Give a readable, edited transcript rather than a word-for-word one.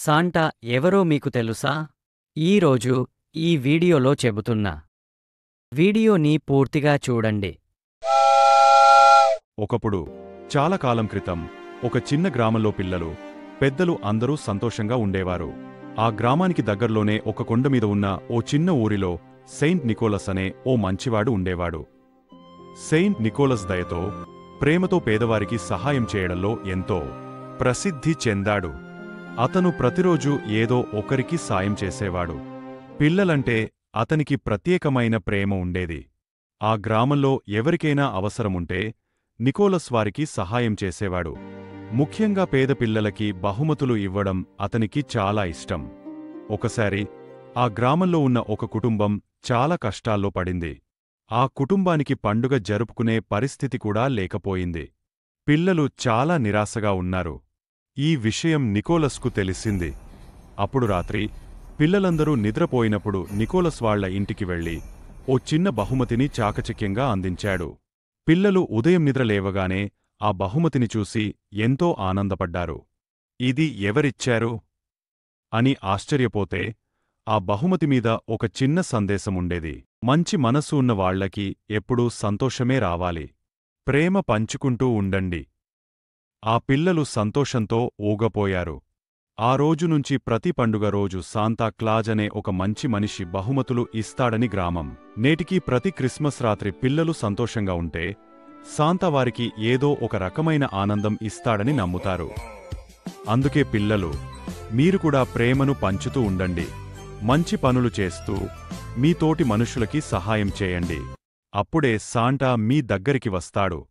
Santa ఎవరో మీకు తెలుసా? ఈరోజు ఈ వీడియోలో చెబుతున్నా. వీడియోని పూర్తిగా చూడండి. ఒకప్పుడు చాలా కాలం క్రితం ఒక చిన్న గ్రామంలో పిల్లలు, పెద్దలు అందరూ సంతోషంగా ఉండేవారు. ఆ గ్రామానికి దగ్గర్లోనే ఒక కొండమీద ఉన్న ఓ చిన్న ఊరిలో సెయింట్ నికోలస్ అనే ఓ మంచివాడు ఉండేవాడు. సెయింట్ నికోలస్ దయతో, ప్రేమతో పేదవారికి సహాయం చేయడంలో ఎంతో ప్రసిద్ధి చెందాడు. అతను ప్రతిరోజూ ఏదో ఒకరికి సాయం చేసేవాడు. పిల్లలంటే అతనికి ప్రత్యేకమైన ప్రేమ ఉండేది. ఆ గ్రామంలో ఎవరికైనా అవసరముంటే నికోలస్ వారికి సహాయం చేసేవాడు. ముఖ్యంగా పేద పిల్లలకి బహుమతులు ఇవ్వడం అతనికి చాలా ఇష్టం. ఒకసారి ఆ గ్రామంలో ఉన్న ఒక కుటుంబం చాలా కష్టాల్లో పడింది. ఆ కుటుంబానికి పండుగ జరుపుకునే పరిస్థితి కూడా లేకపోయింది. పిల్లలు చాలా నిరాశగా ఉన్నారు. ఈ విషయం నికోలస్కు తెలిసింది. అప్పుడు రాత్రి పిల్లలందరూ నిద్రపోయినప్పుడు నికోలస్ వాళ్ల ఇంటికి వెళ్లి ఓ చిన్న బహుమతిని చాకచక్యంగా అందించాడు. పిల్లలు ఉదయం నిద్ర లేవగానే ఆ బహుమతిని చూసి ఎంతో ఆనందపడ్డారు. ఇది ఎవరిచ్చారు అని ఆశ్చర్యపోతే, ఆ బహుమతి మీద ఒక చిన్న సందేశముండేది. మంచి మనసు ఉన్న వాళ్లకి ఎప్పుడూ సంతోషమే రావాలి. ప్రేమ పంచుకుంటూ ఉండండి. ఆ పిల్లలు సంతోషంతో ఊగపోయారు. ఆ రోజునుంచి ప్రతి పండుగ రోజు సాంతా క్లాజ్ అనే ఒక మంచి మనిషి బహుమతులు ఇస్తాడని గ్రామం. నేటికీ ప్రతి క్రిస్మస్ రాత్రి పిల్లలు సంతోషంగా ఉంటే సాంతా వారికి ఏదో ఒక రకమైన ఆనందం ఇస్తాడని నమ్ముతారు. అందుకే పిల్లలు, మీరు కూడా ప్రేమను పంచుతూ ఉండండి. మంచి పనులు చేస్తూ మీ తోటి మనుషులకి సహాయం చేయండి. అప్పుడే సాంటా మీ దగ్గరికి వస్తాడు.